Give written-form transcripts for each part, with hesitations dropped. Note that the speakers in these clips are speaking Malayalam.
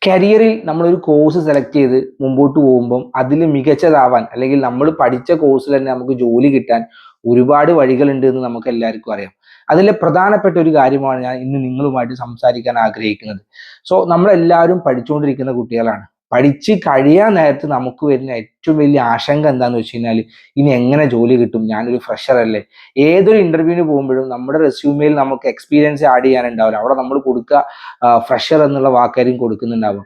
കരിയറിൽ നമ്മളൊരു കോഴ്സ് സെലക്ട് ചെയ്ത് മുമ്പോട്ട് പോകുമ്പം അതിൽ മികച്ചതാവാൻ അല്ലെങ്കിൽ നമ്മൾ പഠിച്ച കോഴ്സിൽ തന്നെ നമുക്ക് ജോലി കിട്ടാൻ ഒരുപാട് വഴികളുണ്ട് എന്ന് നമുക്ക് എല്ലാവർക്കും അറിയാം. അതിലെ പ്രധാനപ്പെട്ട ഒരു കാര്യമാണ് ഞാൻ ഇന്ന് നിങ്ങളുമായിട്ട് സംസാരിക്കാൻ ആഗ്രഹിക്കുന്നത്. നമ്മളെല്ലാവരും പഠിച്ചുകൊണ്ടിരിക്കുന്ന കുട്ടികളാണ്. പഠിച്ച് കഴിയാൻ നേരത്ത് നമുക്ക് വരുന്ന ഏറ്റവും വലിയ ആശങ്ക എന്താന്ന് വെച്ച് കഴിഞ്ഞാൽ, ഇനി എങ്ങനെ ജോലി കിട്ടും, ഞാനൊരു ഫ്രഷർ അല്ലേ. ഏതൊരു ഇന്റർവ്യൂവിന് പോകുമ്പോഴും നമ്മുടെ റെസ്യൂമെയിൽ നമുക്ക് എക്സ്പീരിയൻസ് ആഡ് ചെയ്യാനുണ്ടാവില്ല. അവിടെ നമ്മൾ കൊടുക്കുക ഫ്രഷർ എന്നുള്ള വാക്കായിരിക്കും കൊടുക്കുന്നുണ്ടാവുക.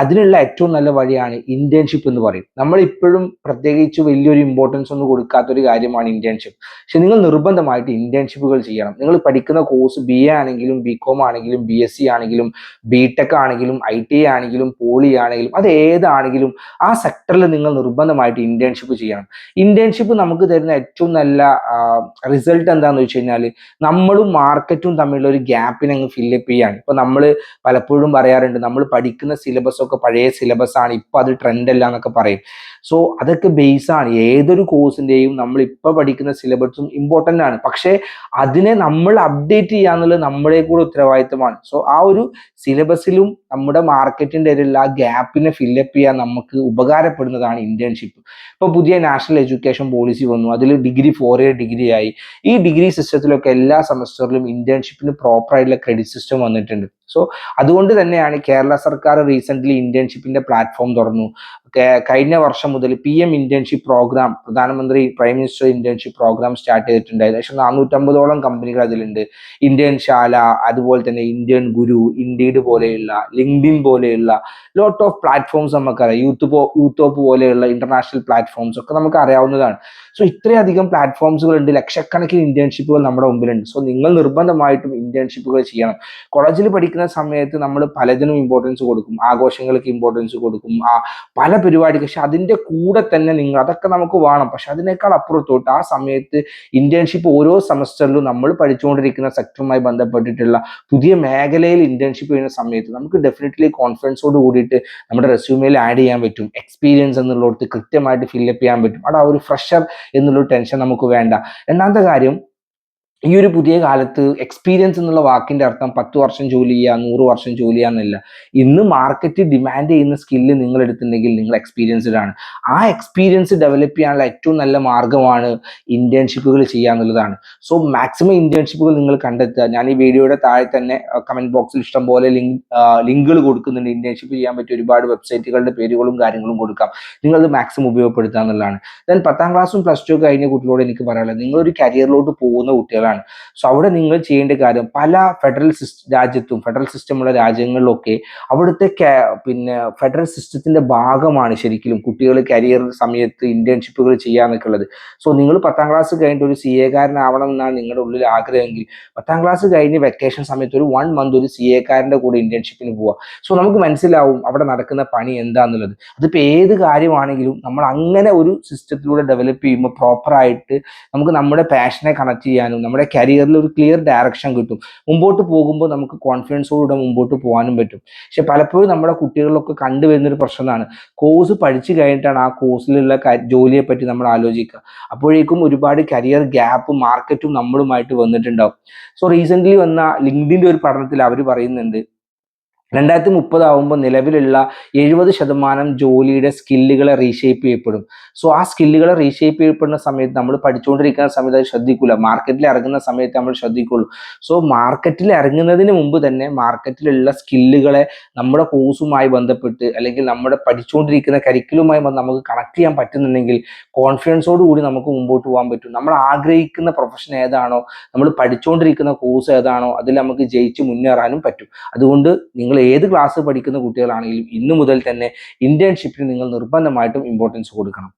അതിനുള്ള ഏറ്റവും നല്ല വഴിയാണ് ഇന്റേൺഷിപ്പ് എന്ന് പറയും. നമ്മൾ ഇപ്പോഴും പ്രത്യേകിച്ച് വലിയൊരു ഇമ്പോർട്ടൻസ് ഒന്നും കൊടുക്കാത്തൊരു കാര്യമാണ് ഇന്റേൺഷിപ്പ്. പക്ഷെ നിങ്ങൾ നിർബന്ധമായിട്ട് ഇന്റേൺഷിപ്പുകൾ ചെയ്യണം. നിങ്ങൾ പഠിക്കുന്ന കോഴ്സ് BA ആണെങ്കിലും BCom ആണെങ്കിലും BSc ആണെങ്കിലും BTech ആണെങ്കിലും ITI ആണെങ്കിലും പോളി ആണെങ്കിലും അത് ഏതാണെങ്കിലും ആ സെക്ടറിൽ നിങ്ങൾ നിർബന്ധമായിട്ട് ഇന്റേൺഷിപ്പ് ചെയ്യണം. ഇന്റേൺഷിപ്പ് നമുക്ക് തരുന്ന ഏറ്റവും നല്ല റിസൾട്ട് എന്താണെന്ന് വെച്ച് കഴിഞ്ഞാൽ, നമ്മളും മാർക്കറ്റും തമ്മിലുള്ള ഒരു ഗ്യാപ്പിനെ അങ്ങ് ഫില്ലപ്പ് ചെയ്യാണ്. ഇപ്പൊ നമ്മൾ പലപ്പോഴും പറയാറുണ്ട്, നമ്മൾ പഠിക്കുന്ന സിലബസ് ഒക്കെ പഴയ സിലബസ് ആണ്, ഇപ്പൊ അത് ട്രെൻഡ് അല്ല എന്നൊക്കെ പറയും. അതൊക്കെ ബേസ് ആണ്. ഏതൊരു കോഴ്സിന്റെയും നമ്മൾ ഇപ്പൊ പഠിക്കുന്ന സിലബസും ഇമ്പോർട്ടന്റ് ആണ്. പക്ഷെ അതിനെ നമ്മൾ അപ്ഡേറ്റ് ചെയ്യാന്നുള്ളത് നമ്മുടെ കൂടെ ഉത്തരവാദിത്തമാണ്. ആ ഒരു സിലബസിലും നമ്മുടെ മാർക്കറ്റിന്റെ ഇടയിലുള്ള ആ ഗ്യാപ്പിനെ ഫില്ലപ്പ് ചെയ്യാൻ നമുക്ക് ഉപകാരപ്പെടുന്നതാണ് ഇന്റേൺഷിപ്പ്. ഇപ്പൊ പുതിയ നാഷണൽ എഡ്യൂക്കേഷൻ പോളിസി വന്നു. അതിൽ ഡിഗ്രി 4 ഇയർ ഡിഗ്രി ആയി. ഈ ഡിഗ്രി സിസ്റ്റത്തിലൊക്കെ എല്ലാ സെമസ്റ്ററിലും ഇന്റേൺഷിപ്പിന് പ്രോപ്പർ ആയിട്ടുള്ള ക്രെഡിറ്റ് സിസ്റ്റം വന്നിട്ടുണ്ട്. അതുകൊണ്ട് തന്നെയാണ് കേരള സർക്കാർ റീസെന്റ് ഇന്റേൺഷിപ്പിന്റെ പ്ലാറ്റ്ഫോം തുറന്നു. കഴിഞ്ഞ വർഷം മുതൽ PM ഇന്റേൺഷിപ്പ് പ്രോഗ്രാം, പ്രധാനമന്ത്രി prime minister internship programme start ചെയ്തിട്ടുണ്ട്. ഏകദേശം 450ഓളം കമ്പനികൾ അതിലുണ്ട്. ഇന്ത്യൻ ശാല, അതുപോലെ തന്നെ ഇന്ത്യൻ ഗുരു, ഇൻഡീഡ് പോലെയുള്ള, ലിങ്ക്ഡിൻ പോലെയുള്ള ലോട്ട് ഓഫ് പ്ലാറ്റ്ഫോംസ് നമുക്കറിയാം. യൂത്തോപ്പ് പോലെയുള്ള ഇന്റർനാഷണൽ പ്ലാറ്റ്ഫോംസ് ഒക്കെ നമുക്ക് അറിയാവുന്നതാണ്. ഇത്രയധികം പ്ലാറ്റ്ഫോംസുകൾ ഉണ്ട്. ലക്ഷക്കണക്കിന് ഇന്റേൺഷിപ്പുകൾ നമ്മുടെ മുമ്പിലുണ്ട്. നിങ്ങൾ നിർബന്ധമായിട്ടും ഇന്റേൺഷിപ്പുകൾ ചെയ്യണം. കോളേജിൽ പഠിക്കുന്ന സമയത്ത് നമ്മൾ പലതിനും ഇമ്പോർട്ടൻസ് കൊടുക്കും, ആഘോഷങ്ങൾക്ക് ഇമ്പോർട്ടൻസ് കൊടുക്കും, പല പരിപാടിക്ക്. പക്ഷെ അതിന്റെ കൂടെ തന്നെ അതൊക്കെ നമുക്ക് വേണം. പക്ഷെ അതിനേക്കാൾ അപ്പുറത്തോട്ട് ആ സമയത്ത് ഇന്റേൺഷിപ്പ് ഓരോ സെമസ്റ്ററിലും നമ്മൾ പഠിച്ചുകൊണ്ടിരിക്കുന്ന സെക്ടറുമായി ബന്ധപ്പെട്ടിട്ടുള്ള പുതിയ മേഖലയിൽ ഇന്റേൺഷിപ്പ് ചെയ്യുന്ന സമയത്ത് നമുക്ക് ഡെഫിനറ്റ്ലി കോൺഫിഡൻസോട് കൂടിയിട്ട് നമ്മുടെ റെസ്യൂമെയിൽ ആഡ് ചെയ്യാൻ പറ്റും. എക്സ്പീരിയൻസ് എന്നുള്ളടത്ത് കൃത്യമായിട്ട് ഫില്ലപ്പ് ചെയ്യാൻ പറ്റും. അവിടെ ആ ഒരു ഫ്രഷർ എന്നുള്ളൊരു ടെൻഷൻ നമുക്ക് വേണ്ട. രണ്ടാമത്തെ കാര്യം, ഈ ഒരു പുതിയ കാലത്ത് എക്സ്പീരിയൻസ് എന്നുള്ള വാക്കിന്റെ അർത്ഥം 10 വർഷം ജോലി ചെയ്യുക, 100 വർഷം ജോലി ചെയ്യാന്നല്ല. ഇന്ന് മാർക്കറ്റ് ഡിമാൻഡ് ചെയ്യുന്ന സ്കില്ല് നിങ്ങൾ എടുത്തിട്ടുണ്ടെങ്കിൽ നിങ്ങൾ എക്സ്പീരിയൻസ്ഡ് ആണ്. ആ എക്സ്പീരിയൻസ് ഡെവലപ്പ് ചെയ്യാനുള്ള ഏറ്റവും നല്ല മാർഗമാണ് ഇന്റേൺഷിപ്പുകൾ ചെയ്യുക എന്നുള്ളതാണ്. മാക്സിമം ഇന്റേൺഷിപ്പുകൾ നിങ്ങൾ കണ്ടെത്തുക. ഞാൻ ഈ വീഡിയോയുടെ താഴെ തന്നെ കമന്റ് ബോക്സിൽ ഇഷ്ടംപോലെ ലിങ്കുകൾ കൊടുക്കുന്നുണ്ട്. ഇന്റേൺഷിപ്പ് ചെയ്യാൻ പറ്റിയ ഒരുപാട് വെബ്സൈറ്റുകളുടെ പേരുകളും കാര്യങ്ങളും കൊടുക്കാം. നിങ്ങളത് മാക്സിമം ഉപയോഗപ്പെടുത്തുക എന്നുള്ളതാണ്. ദെൻ 10ാം ക്ലാസ്സും +2 കഴിഞ്ഞ കുട്ടികളോട് എനിക്ക് പറയാനുള്ളത്, നിങ്ങളൊരു കരിയറിലോട്ട് പോകുന്ന കുട്ടികളാണ്. അവിടെ നിങ്ങൾ ചെയ്യേണ്ട കാര്യം, പല ഫെഡറൽ സിസ്റ്റമുള്ള രാജ്യങ്ങളിലൊക്കെ അവിടുത്തെ ഫെഡറൽ സിസ്റ്റത്തിന്റെ ഭാഗമാണ് ശരിക്കും കുട്ടികൾ കരിയർ സമയത്ത് ഇന്റേൺഷിപ്പുകൾ ചെയ്യാന്നൊക്കെ ഉള്ളത്. നിങ്ങൾ 10ാം ക്ലാസ് കഴിഞ്ഞിട്ട് ഒരു CA കാരനാവണം എന്നാണ് നിങ്ങളുടെ ഉള്ളിൽ ആഗ്രഹമെങ്കിൽ 10ാം ക്ലാസ് കഴിഞ്ഞ് വെക്കേഷൻ സമയത്ത് ഒരു 1 മന്ത് ഒരു CA കാരന്റെ കൂടെ ഇന്റേൺഷിപ്പിന് പോവുക. നമുക്ക് മനസ്സിലാവും അവിടെ നടക്കുന്ന പണി എന്താന്നുള്ളത്. അതിപ്പോ ഏത് കാര്യമാണെങ്കിലും നമ്മൾ അങ്ങനെ ഒരു സിസ്റ്റത്തിലൂടെ ഡെവലപ്പ് ചെയ്യുമ്പോൾ പ്രോപ്പറായിട്ട് നമുക്ക് നമ്മുടെ പാഷനെ കണക്ട് ചെയ്യാനും നമ്മുടെ കരിയറിൽ ഒരു ക്ലിയർ ഡയറക്ഷൻ കിട്ടും. മുമ്പോട്ട് പോകുമ്പോൾ നമുക്ക് കോൺഫിഡൻസോടുകൂടെ മുമ്പോട്ട് പോകാനും പറ്റും. പക്ഷെ പലപ്പോഴും നമ്മുടെ കുട്ടികളിലൊക്കെ കണ്ടുവരുന്നൊരു പ്രശ്നമാണ്, കോഴ്സ് പഠിച്ചു കഴിഞ്ഞിട്ടാണ് ആ കോഴ്സിലുള്ള ജോലിയെ പറ്റി നമ്മൾ ആലോചിക്കുക. അപ്പോഴേക്കും ഒരുപാട് കരിയർ ഗ്യാപ്പ് മാർക്കറ്റും നമ്മളുമായിട്ട് വന്നിട്ടുണ്ടാവും. റീസെന്റ് വന്ന ലിങ്ക്ഡിന്റെ ഒരു പഠനത്തിൽ അവർ പറയുന്നുണ്ട്, 2030 ആവുമ്പോൾ നിലവിലുള്ള 70% ജോലിയുടെ സ്കില്ലുകളെ റീഷേപ്പ് ചെയ്യപ്പെടും. ആ സ്കില്ലുകളെ റീഷേപ്പ് ചെയ്യപ്പെടുന്ന സമയത്ത് നമ്മൾ പഠിച്ചുകൊണ്ടിരിക്കുന്ന സമയത്ത് അത് ശ്രദ്ധിക്കില്ല, മാർക്കറ്റിൽ ഇറങ്ങുന്ന സമയത്ത് നമ്മൾ ശ്രദ്ധിക്കുള്ളൂ. മാർക്കറ്റിൽ ഇറങ്ങുന്നതിന് മുമ്പ് തന്നെ മാർക്കറ്റിലുള്ള സ്കില്ലുകളെ നമ്മുടെ കോഴ്സുമായി ബന്ധപ്പെട്ട് അല്ലെങ്കിൽ നമ്മുടെ പഠിച്ചുകൊണ്ടിരിക്കുന്ന കരിക്കുലുമായി നമുക്ക് കണക്ട് ചെയ്യാൻ പറ്റുന്നുണ്ടെങ്കിൽ കോൺഫിഡൻസോട് കൂടി നമുക്ക് മുമ്പോട്ട് പോകാൻ പറ്റും. നമ്മൾ ആഗ്രഹിക്കുന്ന പ്രൊഫഷൻ ഏതാണോ, നമ്മൾ പഠിച്ചുകൊണ്ടിരിക്കുന്ന കോഴ്സ് ഏതാണോ, അതിൽ നമുക്ക് ജയിച്ച് മുന്നേറാനും പറ്റും. അതുകൊണ്ട് നിങ്ങൾ ഏത് ക്ലാസ് പഠിക്കുന്ന കുട്ടികളാണെങ്കിലും ഇന്നു മുതൽ തന്നെ ഇന്റേൺഷിപ്പിന് നിങ്ങൾ നിർബന്ധമായിട്ടും ഇമ്പോർട്ടൻസ് കൊടുക്കണം.